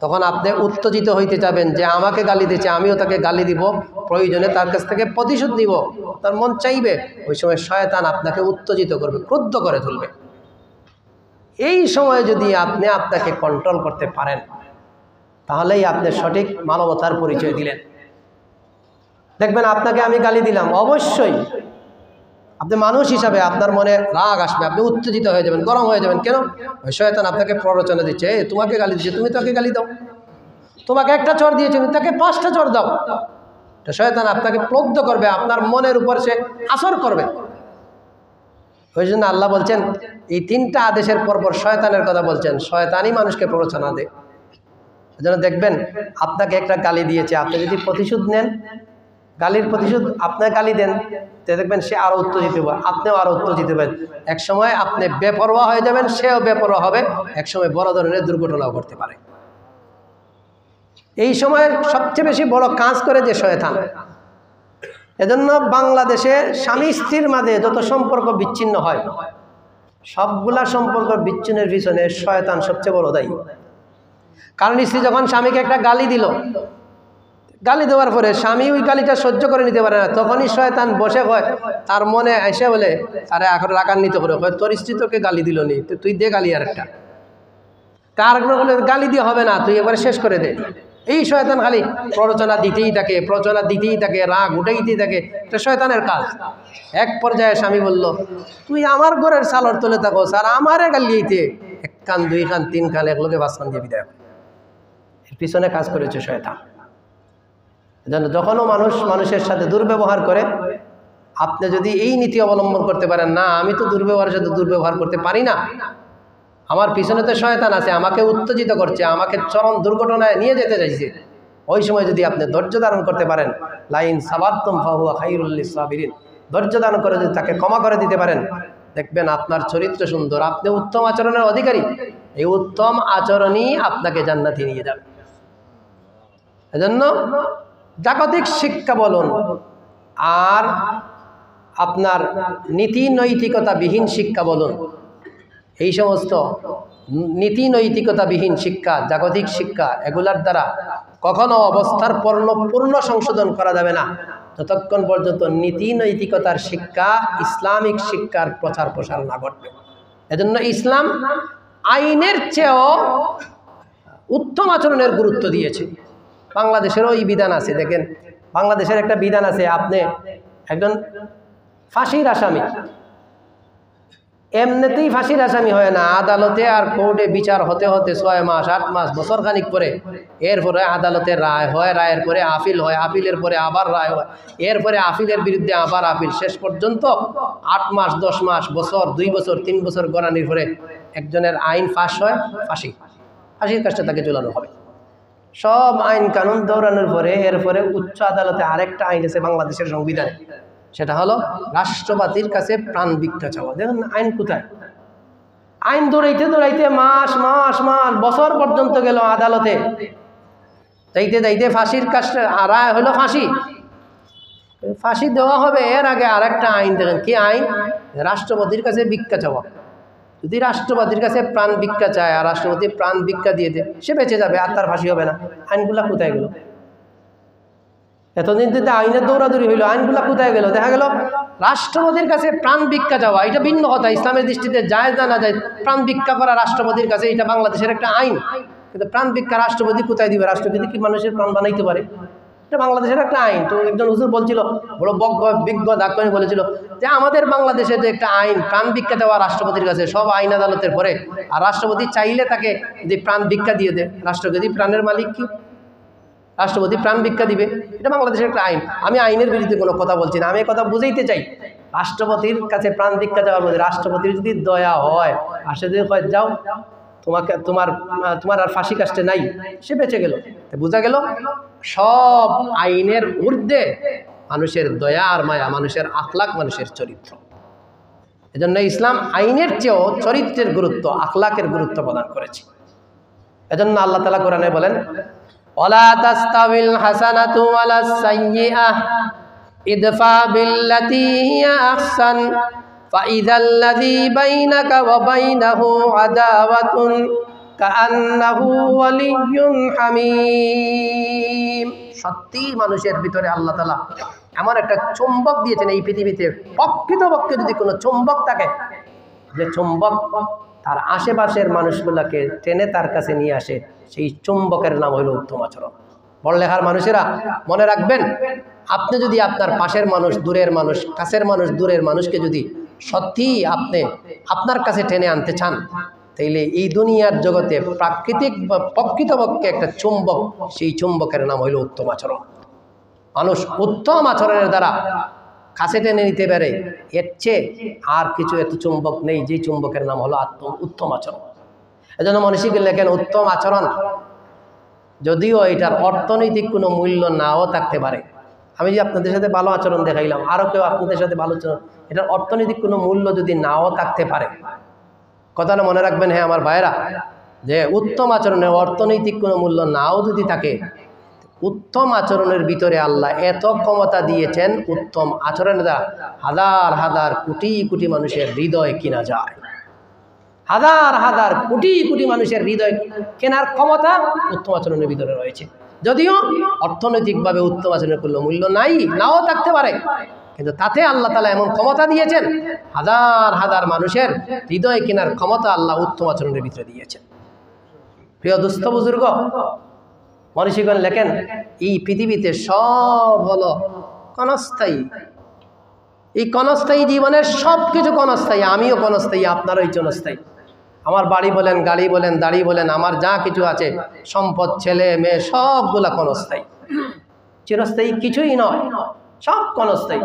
তখন আপনি উত্তেজিত হইতে যাবেন যে আমাকে গালি দিয়েছে, আমিও তাকে গালি দিব, প্রয়োজনে তার কাছ থেকে প্রতিশোধ নিব, তার মন চাইবে। ওই সময় শয়তান আপনাকে উত্তেজিত করবে, ক্রুদ্ধ করে তুলবে। এই সময় যদি আপনি আপনাকে কন্ট্রোল করতে পারেন, তাহলেই আপনি সঠিক মানবতার পরিচয় দিলেন। দেখবেন আপনাকে আমি গালি দিলাম, অবশ্যই আপনি মানুষ হিসাবে আপনার মনে রাগ আসবে, আপনি উত্তেজিত হয়ে যাবেন, গরম হয়ে যাবেন। কেন? ওই শয়তান আপনাকে প্ররোচনা দিচ্ছে, তোমাকে গালি দিচ্ছে, তুমি তাকে গালি দাও। তোমাকে একটা চর দিয়েছে, তুমি তাকে 5টা চর দাও। শয়তান আপনাকে প্রলুব্ধ করবে, আপনার মনের উপর সে আসর করবে। ওই জন্য আল্লাহ বলছেন, এই 3টা আদেশের পরপর শয়তানের কথা বলছেন। শয়তানই মানুষকে প্ররোচনা দেয়। এই জন্য দেখবেন আপনাকে একটা গালি দিয়েছে, আপনি যদি প্রতিশোধ নেন, গালির প্রতিশোধ আপনার গালি দেন, তো দেখবেন সে আরো উত্তেজিত হবে, আপনিও আরো উত্তেজিত হবেন। এক সময় আপনি বেপরোয়া হয়ে যাবেন, সেও বেপরোয়া হবে। এক সময় বড় ধরনের দুর্ঘটনাও ঘটতে পারে। এই সময় সবচেয়ে বেশি বড় কাজ করে যে শয়তান। এজন্য বাংলাদেশে স্বামী স্ত্রীর মাঝে যত সম্পর্ক বিচ্ছিন্ন হয়, সবগুলা সম্পর্ক বিচ্ছিন্নের পিছনে শয়তান সবচেয়ে বড় দায়ী। কারণ স্ত্রী যখন স্বামীকে একটা গালি দিল, গালি দেওয়ার পরে স্বামী ওই গালিটা সহ্য করে নিতে পারে না, তখনই শয়তান বসে হয় তার মনে এসে বলে, আরে এখন রাগান্বিত করে হয়, তোর স্ত্রী তোকে গালি দিল নি, তুই দে গালি আর একটা। তার বলে গালি দিয়ে হবে না, তুই এবারে শেষ করে দে। এই শয়তান খালি প্ররোচনা দিতেই থাকে, প্ররোচনা দিতেই থাকে, রাগ উঠাইতেই থাকে। এটা শয়তানের কাজ। এক পর্যায়ে স্বামী বলল, তুই আমার ঘরের সালর তুলে থাকো, স্যার আমারে গালিয়েতে 1 কান 2 কান 3 কান একলোকে 5 কান দিয়ে বিদায়। এর পিছনে কাজ করেছে শয়তান। যখনও মানুষ মানুষের সাথে দুর্ব্যবহার করে, আপনি যদি এই নীতি অবলম্বন করতে পারেন, না আমি তো দুর্ব্যবহারের সাথে দুর্ব্যবহার করতে পারি না, আমার পিছনে তো শয়তান আছে, আমাকে উত্তেজিত করছে, আমাকে চরম দুর্ঘটনায় নিয়ে যেতে চাইছে, ওই সময় যদি আপনি ধৈর্য ধারণ করতে পারেন, লাইন সাবারতুম ফাহুয়া খায়রুল লিসাবিরিন, ধৈর্য ধারণ করে যদি তাকে ক্ষমা করে দিতে পারেন, দেখবেন আপনার চরিত্র সুন্দর, আপনি উত্তম আচরণের অধিকারী। এই উত্তম আচরণই আপনাকে জান্নাতে নিয়ে যাবে। এজন্য জাগতিক শিক্ষা বলুন আর আপনার নীতি নৈতিকতাবিহীন শিক্ষা বলুন, এই সমস্ত নীতি নৈতিকতাবিহীন শিক্ষা, জাগতিক শিক্ষা, এগুলার দ্বারা কখনো অবস্থার পূর্ণ সংশোধন করা যাবে না, যতক্ষণ পর্যন্ত নীতি নৈতিকতার শিক্ষা, ইসলামিক শিক্ষার প্রচার প্রসার না ঘটবে। এজন্য ইসলাম আইনের চেয়েও উত্তম আচরণের গুরুত্ব দিয়েছে। বাংলাদেশেরও এই বিধান আছে। দেখেন, বাংলাদেশের একটা বিধান আছে, আপনি একজন ফাঁসির আসামি, এমনিতেই ফাঁসির আসামি হয় না, আদালতে আর কোর্টে বিচার হতে হতে 6 মাস 8 মাস বছর খানিক পরে, এরপরে আদালতে রায় হয়, রায়ের পরে আপিল হয়, আপিলের পরে আবার রায় হয়, এরপরে আপিলের বিরুদ্ধে আবার আপিল, শেষ পর্যন্ত 8 মাস 10 মাস বছর 2 বছর 3 বছর গড়ানির পরে একজনের আইন ফাঁস হয়, ফাঁসির কাজটা তাকে ঝুলানো হবে। সব আইন কানুন দৌড়ানোর পরে এরপরে উচ্চ আদালতে আরেকটা আইন আছে বাংলাদেশের সংবিধানে, সেটা হলো রাষ্ট্রপতির কাছে প্রাণ ভিক্ষা চাওয়া। দেখুন আইন কোথায়, আইন দৌড়াইতে দৌড়াইতে মাস মাস মাস বছর পর্যন্ত গেল আদালতে, যাইতে যাইতে ফাঁসির কাজটা রায় হলো ফাঁসি দেওয়া হবে, এর আগে আরেকটা আইন। দেখেন কি আইন, রাষ্ট্রপতির কাছে ভিক্ষা চাওয়া। যদি রাষ্ট্রপতির কাছে প্রাণ ভিক্ষা চায় আর রাষ্ট্রপতি প্রাণ ভিক্ষা দিয়ে দেয়, সে বেঁচে যাবে আর তার ফাঁসি হবে না। আইনগুলা কোথায় গেল? এতদিন যদি আইনের দৌড়াদৌড়ি হইলো, আইনগুলা কোথায় গেল? দেখা গেল রাষ্ট্রপতির কাছে প্রাণ ভিক্ষা যাওয়া, এটা ভিন্ন কথা, ইসলামের দৃষ্টিতে যায় না যায়, প্রাণ ভিক্ষা করা রাষ্ট্রপতির কাছে, এটা বাংলাদেশের একটা আইন। কিন্তু প্রাণ ভিক্ষা রাষ্ট্রপতি কোথায় দিবে? রাষ্ট্রপতি কি মানুষের প্রাণ বানাইতে পারে? এটা বাংলাদেশের একটা আইন। তো একজন হুজুর বলছিল, বড় বিজ্ঞ ডাক্তার বলেছিল যে আমাদের বাংলাদেশে যে একটা আইন, প্রাণ ভিক্ষা দেওয়া রাষ্ট্রপতির কাছে, সব আইন আদালতের পরে, আর রাষ্ট্রপতি চাইলে তাকে যদি প্রাণ ভিক্ষা দিয়ে দেয়, রাষ্ট্রপতি প্রাণের মালিক কি? রাষ্ট্রপতি প্রাণ ভিক্ষা দিবে, এটা বাংলাদেশের একটা আইন। আমি আইনের বিরুদ্ধে কোনো কথা বলছি না, আমি এই কথা বুঝাইতে চাই। রাষ্ট্রপতির কাছে প্রাণ ভিক্ষা দেওয়ার মধ্যে রাষ্ট্রপতির যদি দয়া হয় আর সে যদি কয় যাও তোমাকে তোমার আর ফাঁসি কাস্টে নাই, সে বেঁচে গেল। বোঝা গেল সব আইনের ঊর্ধ্বে মানুষের দয়া আর মায়া, মানুষের আখলাক, মানুষের চরিত্র। এজন্য ইসলাম আইনের চেয়েও চরিত্রের গুরুত্ব, আখলাকের গুরুত্ব প্রদান করেছে। এজন্য আল্লাহ তাআলা কোরআনে বলেন, ওয়ালা তাস্তাবিল হাসানাতু ওয়ালাস সাইয়্যিআহ ইদফা বিল্লাতী হিয়া আহসান ফাইযাল্লাযী বাইনাকা ওয়া বাইনাহু আদাওয়াতুন কাআন্নাহু ওয়ালিয়্যুন হামীম। সত্যি মানুষের ভিতরে আল্লাহ তাআলা এমন একটা চুম্বক দিয়েছেন এই পৃথিবীতে, প্রকৃতপক্ষে যদি কোনো চুম্বক থাকে, যে চুম্বক তার আশেপাশের মানুষগুলোকে টেনে তার কাছে নিয়ে আসে, সেই চুম্বকের নাম হলো উত্তম আচরণ। বড়লেখার মানুষেরা মনে রাখবেন, আপনি যদি আপনার পাশের মানুষ, দূরের মানুষ, কাছের মানুষ, দূরের মানুষকে যদি সত্যিই আপনি আপনার কাছে টেনে আনতে চান, তাইলে এই দুনিয়ার জগতে প্রাকৃতিক বা প্রকৃতপক্ষে একটা চুম্বক, সেই চুম্বকের নাম হইল উত্তম আচরণ। মানুষ উত্তম আচরণের দ্বারা কাছে টেনে নিতে পারে, এর চেয়ে আর কিছু এত চুম্বক নেই, যে চুম্বকের নাম হলো উত্তম আচরণ। এজন্য মনীষীকে লেখেন উত্তম আচরণ, যদিও এটার অর্থনৈতিক কোনো মূল্য নাও থাকতে পারে। আমি যে আপনাদের সাথে ভালো আচরণ দেখাইলাম, আরও কেউ আপনাদের সাথে ভালো আচরণ, এটার অর্থনৈতিক কোনো মূল্য যদি নাও থাকতে পারে, কথাটা মনে রাখবেন। হ্যাঁ আমার ভাইয়েরা, যে উত্তম আচরণের অর্থনৈতিক কোনো মূল্য নাও যদি থাকে, উত্তম আচরণের ভিতরে আল্লাহ এত ক্ষমতা দিয়েছেন, উত্তম আচরণের দ্বারা হাজার হাজার কোটি কোটি মানুষের হৃদয় কিনা যায়। হাজার হাজার কোটি কোটি মানুষের হৃদয় কেনার ক্ষমতা উত্তম আচরণের ভিতরে রয়েছে। যদিও অর্থনৈতিকভাবে উত্তম আচরণের কোনো মূল্য নাও থাকতে পারে, কিন্তু তাতে আল্লাহ তাআলা এমন ক্ষমতা দিয়েছেন, হাজার হাজার মানুষের হৃদয় কেনার ক্ষমতা আল্লাহ উত্তম আচরণের ভিতরে দিয়েছেন। প্রিয় দুস্থ বুজুর্গ, মনীষীগণ লেখেন, এই পৃথিবীতে সব হলো ক্ষণস্থায়ী। এই ক্ষণস্থায়ী জীবনের সব কিছু ক্ষণস্থায়ী, আমিও ক্ষণস্থায়ী, আপনারই ক্ষণস্থায়ী। আমার বাড়ি বলেন, গাড়ি বলেন, দাড়ি বলেন, আমার যা কিছু আছে, সম্পদ, ছেলে মেয়ে, সবগুলা ক্ষণস্থায়ী। চিরস্থায়ী কিছুই নয়, সব ক্ষণস্থায়ী।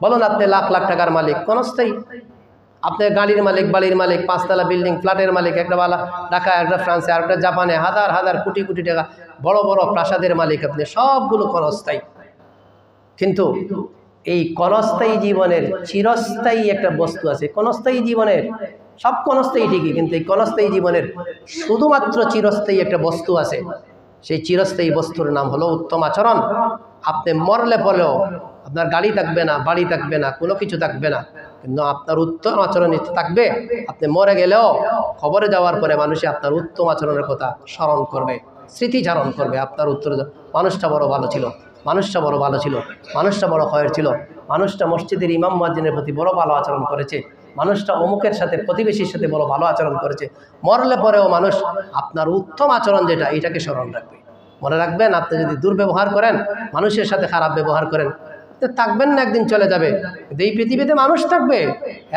বলুন, আপনি লাখ লাখ টাকার মালিক, ক্ষণস্থায়ী। আপনি গাড়ির মালিক, বাড়ির মালিক, 5 তলা বিল্ডিং, ফ্ল্যাটের মালিক, একটা ঢাকা, একটা ফ্রান্সে, আর একটা জাপানে, হাজার হাজার কোটি কোটি টাকা বড় বড় প্রাসাদের মালিক আপনি, সবগুলো ক্ষণস্থায়ী। কিন্তু এই ক্ষণস্থায়ী জীবনের চিরস্থায়ী একটা বস্তু আছে। ক্ষণস্থায়ী জীবনের সব ক্ষণস্থায়ী ঠিকই, কিন্তু এই ক্ষণস্থায়ী জীবনের শুধুমাত্র চিরস্থায়ী একটা বস্তু আছে। সেই চিরস্থায়ী বস্তুর নাম হলো উত্তম আচরণ। আপনি মরলে পরেও আপনার গাড়ি থাকবে না, বাড়ি থাকবে না, কোনো কিছু থাকবে না, কিন্তু আপনার উত্তম আচরণ থাকবে। আপনি মরে গেলেও খবরে যাওয়ার পরে মানুষে আপনার উত্তম আচরণের কথা স্মরণ করবে, স্মৃতিচারণ করবে। আপনার উত্তর, মানুষটা বড় ভালো ছিল, মানুষটা বড় ভালো ছিল, মানুষটা বড় খয়ের ছিল, মানুষটা মসজিদের ইমাম মুয়াজ্জিনের প্রতি বড় ভালো আচরণ করেছে, মানুষটা অমুকের সাথে, প্রতিবেশীর সাথে বড় ভালো আচরণ করেছে। মরলে পরেও মানুষ আপনার উত্তম আচরণ যেটা, এটাকে স্মরণ রাখবে। মনে রাখবেন, আপনি যদি দুর্ব্যবহার করেন, মানুষের সাথে খারাপ ব্যবহার করেন, থাকবেন না, একদিন চলে যাবে। কিন্তু এই পৃথিবীতে মানুষ থাকবে,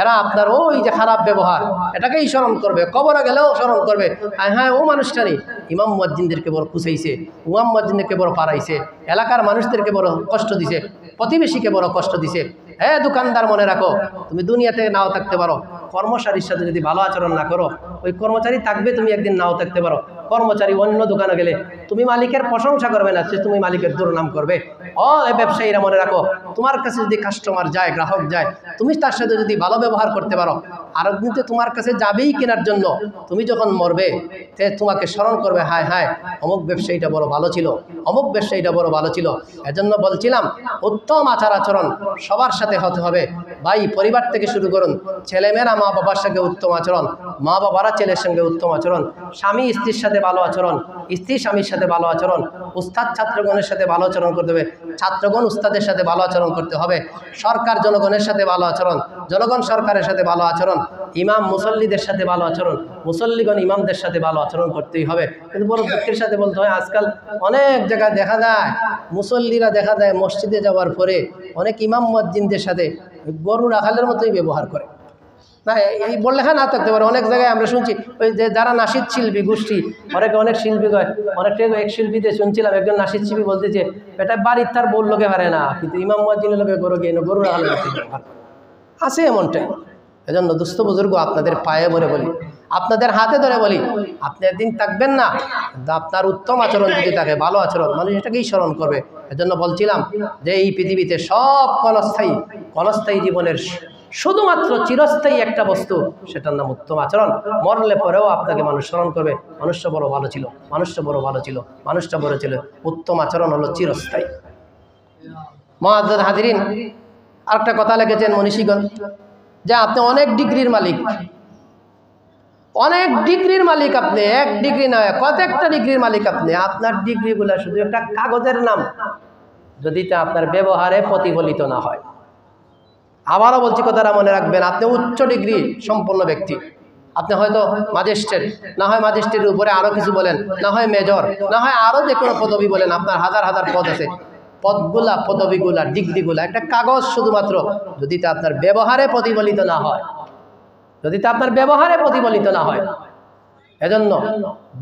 এরা আপনার ওই যে খারাপ ব্যবহার, এটাকেই স্মরণ করবে। কবরে গেলেও স্মরণ করবে, হ্যাঁ ও মানুষটারই ইমাম মুয়াজ্জিনদেরকে বড় খুঁচাইছে, ইমাম মুয়াজ্জিনদেরকে বড় পারাইছে, এলাকার মানুষদেরকে বড় কষ্ট দিছে, প্রতিবেশীকে বড় কষ্ট দিছে। হ্যাঁ দোকানদার, মনে রাখো, তুমি দুনিয়াতে নাও থাকতে পারো, কর্মচারীর সাথে যদি ভালো আচরণ না করো, ওই কর্মচারী থাকবে, তুমি একদিন নাও থাকতে পারো। কর্মচারী অন্য দোকানে গেলে তুমি মালিকের প্রশংসা করবে না, সে তুমি মালিকের দুর্নাম করবে। এই ব্যবসায়ীরা মনে রাখো, তোমার কাছে যদি কাস্টমার যায়, গ্রাহক যায়, তুমি তার সাথে যদি ভালো ব্যবহার করতে পারো, আরো কিন্তু তোমার কাছে যাবেই কেনার জন্য। তুমি যখন মরবে, সে তোমাকে স্মরণ করবে, হায় হায় অমুক ব্যবসায়ীটা বড় ভালো ছিল, অমুক ব্যবসায়ীটা বড় ভালো ছিল। এজন্য বলছিলাম, উত্তম আচরণ সবার সাথে হতে হবে। ভাই, পরিবার থেকে শুরু করুন, ছেলেমেয়েরা মা বাবার সঙ্গে উত্তম আচরণ, মা বাবারা ছেলের সঙ্গে উত্তম আচরণ, স্বামী স্ত্রীর সাথে ভালো আচরণ, স্ত্রী স্বামীর সাথে ভালো আচরণ, উস্তাদ ছাত্রগণের সাথে ভালো আচরণ করতে হবে, ছাত্রগণ উস্তাদের সাথে ভালো আচরণ করতে হবে, সরকার জনগণের সাথে ভালো আচরণ, জনগণ সরকারের সাথে ভালো আচরণ, ইমাম মুসল্লিদের সাথে ভালো আচরণ, মুসল্লিগণ ইমামদের সাথে ভালো আচরণ করতেই হবে। কিন্তু বড় দুঃখের সাথে বলতে হয়, আজকাল অনেক জায়গায় দেখা যায়, মুসল্লিরা দেখা যায় মসজিদে যাওয়ার পরে অনেক ইমাম মুয়াজ্জিনদের সাথে গরু রাখালের মতোই ব্যবহার করে। না, এই বললেখা না থাকতে পারে। অনেক জায়গায় আমরা শুনছি, ওই যে যারা নাসিদ শিল্পী গোষ্ঠী, অনেক শিল্পী হয়, অনেকটা এক শিল্পীতে শুনছিলাম, একজন নাসিদ শিল্পী বলতেছে, এটা বাড়ির তার বল লোকে পারে না, কিন্তু ইমাম মুয়াজ্জিনের লোকে গরু রাখালের মতো ব্যবহার আছে এমনটাই। এজন্য দুস্থ বুজুর্গ, আপনাদের পায়ে ভরে বলি, আপনাদের হাতে ধরে বলি, আপনি একদিন থাকবেন না, আপনার উত্তম আচরণ যদি থাকে, ভালো আচরণ, মানুষ এটাকেই স্মরণ করবে। এজন্য বলছিলাম যে এই পৃথিবীতে সব ক্ষণস্থায়ী জীবনের শুধুমাত্র চিরস্থায়ী একটা বস্তু, সেটার নাম উত্তম আচরণ। মরলে পরেও আপনাকে মানুষ স্মরণ করবে, মানুষটা বড় ভালো ছিল, মানুষটা বড় ভালো ছিল, মানুষটা বড় ছিল। উত্তম আচরণ হলো চিরস্থায়ী। মুআজ্জাজ হাজিরিন, আরেকটা কথা লিখেছেন মনীষীগণ, যে আপনি অনেক ডিগ্রির মালিক, অনেক ডিগ্রির মালিক আপনি, এক ডিগ্রি নয়, কয়েকটা ডিগ্রির মালিক আপনি। আপনার ডিগ্রিগুলো শুধু একটা কাগজের নাম, যদি তা আপনার ব্যবহারে প্রতিফলিত না হয়। আবারও বলছি, কথাটা মনে রাখবেন, আপনি উচ্চ ডিগ্রি সম্পন্ন ব্যক্তি, আপনি হয়তো ম্যাজিস্ট্রেট, না হয় ম্যাজিস্ট্রেটের উপরে আরও কিছু বলেন, না হয় মেজর, না হয় আরও যে কোনো পদবি বলেন। আপনার হাজার হাজার পদ আছে, পদগুলা, পদবিগুলা, ডিগ্রিগুলা একটা কাগজ শুধুমাত্র। যদি তা আপনার ব্যবহারে প্রতিফলিত না হয়, যদি তা আপনার ব্যবহারে প্রতিফলিত না হয়, এজন্য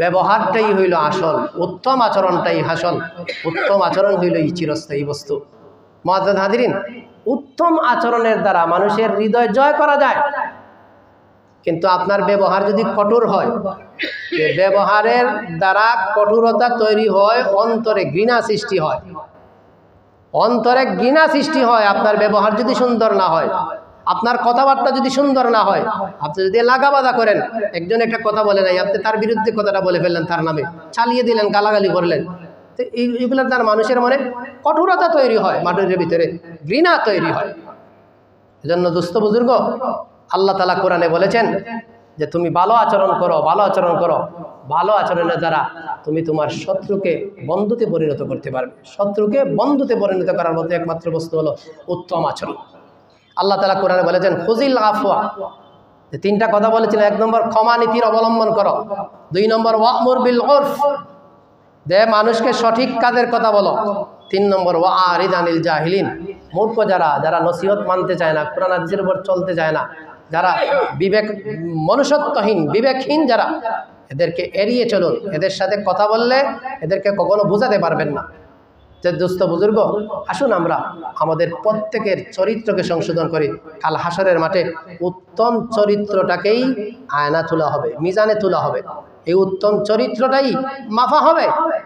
ব্যবহারটাই হইল আসল, উত্তম আচরণটাই আসল। উত্তম আচরণ হইল এই চিরস্থায়ী বস্তু। মুআজ্জাজ হাজিরিন, উত্তম আচরণের দ্বারা মানুষের হৃদয় জয় করা যায়। কিন্তু আপনার ব্যবহার যদি কঠোর হয়, ব্যবহারের দ্বারা কঠোরতা তৈরি হয়, অন্তরে ঘৃণা সৃষ্টি হয়, অন্তরে ঘৃণা সৃষ্টি হয়। আপনার ব্যবহার যদি সুন্দর না হয়, আপনার কথাবার্তা যদি সুন্দর না হয়, আপনি যদি লাগাবাদা করেন, একজন একটা কথা বলে নাই, আপনি তার বিরুদ্ধে কথাটা বলে ফেললেন, তার নামে চালিয়ে দিলেন, গালাগালি করলেন, তো এইগুলোর দ্বারা মানুষের মনে কঠোরতা তৈরি হয়, মানুষের ভিতরে ঘৃণা তৈরি হয়। এজন্য দুস্থ বুজুর্গ, আল্লাহ তাআলা কোরআনে বলেছেন যে তুমি ভালো আচরণ করো, ভালো আচরণ করো। ভালো আচরণের দ্বারা তুমি তোমার শত্রুকে বন্ধুতে পরিণত করতে পারবে। শত্রুকে বন্ধুতে পরিণত করার মধ্যে একমাত্র বস্তু হলো উত্তম আচরণ। আল্লাহ তাআলা কোরআনে বলেছেন খুযিল আফওয়া, যে তিনটা কথা বলেছিলেন। 1 নম্বর ক্ষমা নীতির অবলম্বন করো, 2 নম্বর ওয়া'মুর বিল উরফ, যে মানুষকে সঠিক কাজের কথা বলো, 3 নম্বর ওয়া'আরিদ আনিল জাহিলিন, মূর্খ যারা, যারা নসিহত মানতে চায় না, কোরআন হাদিসের উপর চলতে চায় না, যারা মনুষ্যত্বহীন, বিবেকহীন যারা, এদেরকে এড়িয়ে চলুন। এদের সাথে কথা বললে এদেরকে কখনো বোঝাতে পারবেন না। যে দোস্ত বুজুর্গ, আসুন আমরা আমাদের প্রত্যেকের চরিত্রকে সংশোধন করি। কাল হাসরের মাঠে উত্তম চরিত্রটাকেই আয়না তোলা হবে, মিজানে তোলা হবে। এই উত্তম চরিত্রটাই মাফা হবে,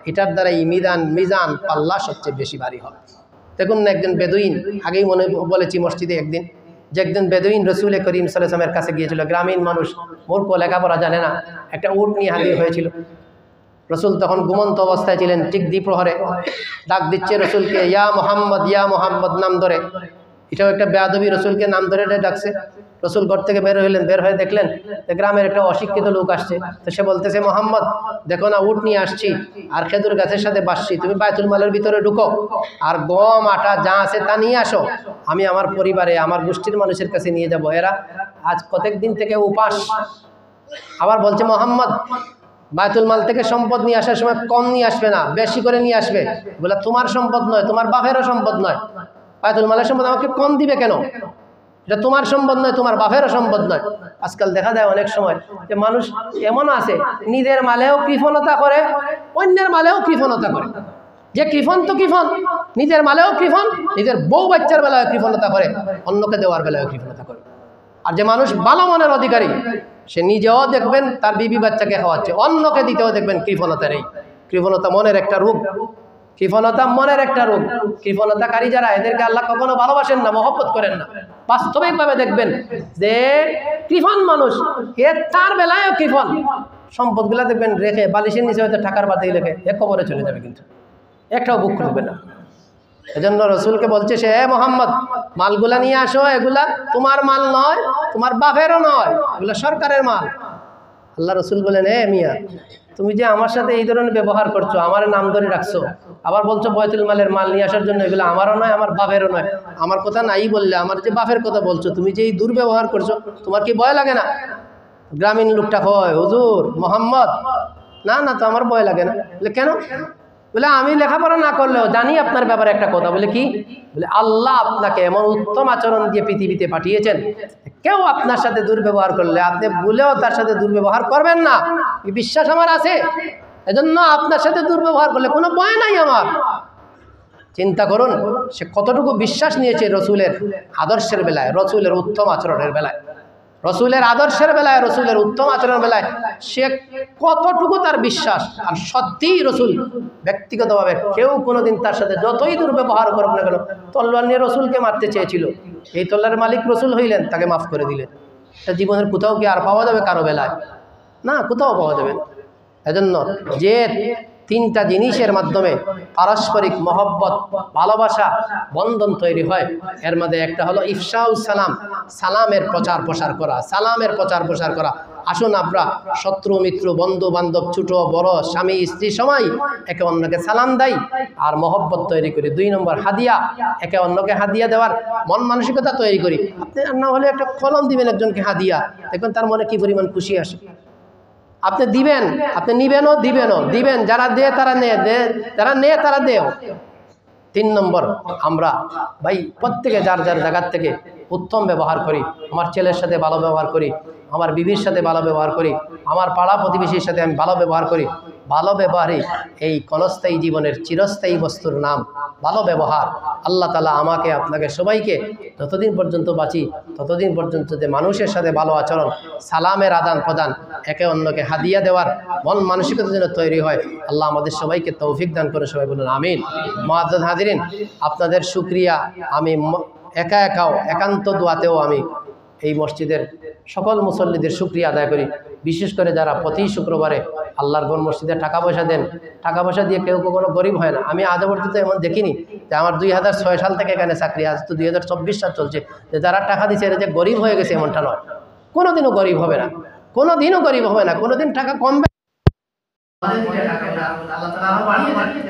এটার দ্বারাই মিজান পাল্লা সবচেয়ে বেশি ভারী হবে। দেখুন না, একজন বেদুইন, আগেই মনে বলেছি মসজিদে একদিন, যে একজন বেদুইন রসুল করিম সাল্লাল্লাহু আলাইহি ওয়াসাল্লামের কাছে গিয়েছিল। গ্রামীণ মানুষ, মূর্খ, লেখাপড়া জানে না, একটা উট নিয়ে হাজির হয়েছিল। রসুল তখন ঘুমন্ত অবস্থায় ছিলেন, ঠিক দ্বিপ্রহরে ডাক দিচ্ছে রসুলকে, ইয়া মোহাম্মদ, ইয়া মোহাম্মদ নাম ধরে। এটাও একটা বেয়াদবি, রসুলকে নাম ধরে ডাকছে। রসুল ঘর থেকে বের হইলেন, বের হয়ে দেখলেন গ্রামের একটা অশিক্ষিত লোক আসছে। তো সে বলতেছে, মোহাম্মদ দেখো না, উট নিয়ে আসছি আর খেজুর গাছের সাথে বাসছি, তুমি বায়তুল মালের ভিতরে ঢুকো আর গম আটা যা আছে তা নিয়ে আসো, আমি আমার পরিবারে, আমার গোষ্ঠীর মানুষের কাছে নিয়ে যাব, এরা আজ কতক দিন থেকে উপাস। আবার বলছে, মোহাম্মদ বায়তুল মাল থেকে সম্পদ নিয়ে আসার সময় কম নিয়ে আসবে না, বেশি করে নিয়ে আসবে। বলে, তোমার সম্পদ নয়, তোমার বাপেরও সম্পদ নয়, বায়তুল মালের সম্পদ আমাকে কম দিবে কেন? এটা তোমার সম্পদ নয়, তোমার বাপেরও সম্পদ নয়। আজকাল দেখা যায় অনেক সময় যে মানুষ এমন আছে, নিজের মালেও কৃপণতা করে, অন্যের মালেও কৃপণতা করে। যে কৃপণ তো কৃপণ, নিজের মালেও কৃপণ, নিজের বউ বাচ্চার বেলায় কৃপণতা করে, অন্যকে দেওয়ার বেলায় কৃপণতা করে। আর যে মানুষ ভালো মনের অধিকারী, সে নিজেও দেখবেন তার বিবি বাচ্চাকে খাওয়াচ্ছে, অন্যকে দিতেও দেখবেন কৃপণতা নেই। কৃপণতা মনের একটা রোগ, কৃপণতা মনের একটা রোগ। কৃপণতাকারী যারা, এদেরকে আল্লাহ কখনো ভালোবাসেন না, মহব্বত করেন না। বাস্তবিকভাবে দেখবেন যে কৃপণ মানুষ, তার বেলায়ও কৃপণ। সম্পদগুলা দেখবেন রেখে বালিশের নিচে হয়তো টাকার বাতি রেখে কবরে চলে যাবে, কিন্তু একটাও বুক করবে না। এজন্য রসুলকে বলছে সে, মোহাম্মদ মালগুলা নিয়ে আসো, এগুলা তোমার মাল নয়, তোমার বাপেরও নয়, এগুলা সরকারের মাল। আল্লাহ রসুল বলেন, মিয়া, তুমি যে আমার সাথে এই ধরনের ব্যবহার করছো, আমার নাম ধরে রাখছো, আবার বলছো বায়তুল মালের মাল নিয়ে আসার জন্য, এগুলো আমারও নয়, আমার বাপেরও নয়। আমার কথা নাই বললে, আমার যে বাপের কথা বলছো, তুমি যে এই দুর্ব্যবহার করছো, তোমার কি ভয় লাগে না? গ্রামীণ লোকটা কয়, হুজুর মোহাম্মদ, না না তো আমার ভয় লাগে না। বলে, কেন? বলে, আমি লেখাপড়া না করলেও জানি আপনার ব্যাপারে একটা কথা। বলে, কি? বলে, আল্লাহ আপনাকে এমন উত্তম আচরণ দিয়ে পৃথিবীতে পাঠিয়েছেন, কেউ আপনার সাথে দুর্ব্যবহার করলে আপনি ভুলেও তার সাথে দুর্ব্যবহার করবেন না, এই বিশ্বাস আমার আছে। এজন্য আপনার সাথে দুর্ব্যবহার করলে কোনো ভয় নাই আমার। চিন্তা করুন, সে কতটুকু বিশ্বাস নিয়েছে রসুলের আদর্শের বেলায়, রসুলের উত্তম আচরণের বেলায়, রসুলের আদর্শের বেলায়, রসুলের উত্তম আচরণের বেলায় সে কতটুকু তার বিশ্বাস। আর সত্যিই রসুল ব্যক্তিগতভাবে কেউ কোনোদিন তার সাথে যতই দুর্ব্যবহার করুক না কেন, তলোয়ার নিয়ে রসুলকে মারতে চেয়েছিল, এই তলোয়ারের মালিক রসুল হইলেন, তাকে মাফ করে দিলেন। তা জীবনের কোথাও কি আর পাওয়া যাবে কারো বেলায়? না, কোথাও পাওয়া যাবে না। এজন্য যে তিনটা জিনিসের মাধ্যমে পারস্পরিক মহব্বত, ভালোবাসা, বন্ধন তৈরি হয়। এর মধ্যে একটা হলো ইফশাউস সালাম, সালামের প্রচার প্রসার করা, সালামের প্রচার প্রসার করা। আসুন আমরা শত্রু মিত্র বন্ধু বান্ধব ছোট বড় স্বামী স্ত্রী সবাই একে অন্যকে সালাম দেই আর মহব্বত তৈরি করি। 2 নম্বর হাদিয়া, একে অন্যকে হাদিয়া দেওয়ার মন মানসিকতা তৈরি করি। আপনি না হলে একটা কলম দিবেন একজনকে হাদিয়া, দেখবেন তার মনে কি পরিমাণ খুশি আসে। আপনি দিবেন, আপনি নিবেনও দিবেন, যারা দেয় তারা যারা নেয় তারা দেও। 3 নম্বর, আমরা ভাই প্রত্যেকে যার যার জায়গার থেকে উত্তম ব্যবহার করি। আমার ছেলের সাথে ভালো ব্যবহার করি, আমার বিবির সাথে ভালো ব্যবহার করি, আমার পাড়া প্রতিবেশীর সাথে আমি ভালো ব্যবহার করি। ভালো ব্যবহারই এই ক্ষণস্থায়ী জীবনের চিরস্থায়ী বস্তুর নাম ভালো ব্যবহার। আল্লাহ তাআলা আমাকে আপনাকে সবাইকে যতদিন পর্যন্ত বাঁচি ততদিন পর্যন্ত যে মানুষের সাথে ভালো আচরণ, সালামের আদান প্রদান, একে অন্যকে হাদিয়া দেওয়ার মন মানসিকতা যেন তৈরি হয়, আল্লাহ আমাদের সবাইকে তৌফিক দান করে। সবাই বলুন আমিন। মুআজ্জাজ হাজিরিন, আপনাদের শুকরিয়া। আমি একাও একান্ত দোয়াতেও আমি এই মসজিদের সকল মুসল্লিদের শুকরিয়া আদায় করি। বিশেষ করে যারা প্রতি শুক্রবারে আল্লাহর ঘর মসজিদে টাকা পয়সা দেন। টাকা পয়সা দিয়ে কেউ কখনো গরিব হয় না। আমি আজ পর্যন্ত এমন দেখিনি যে আমার 2006 সাল থেকে এখানে চাকরি, আজ তো 2024 সাল চলছে, যে যারা টাকা দিচ্ছে এরা যে গরিব হয়ে গেছে এমনটা নয়। কোনোদিনও গরিব হবে না, কোনোদিনও গরিব হবে না, কোনোদিন টাকা কমবে।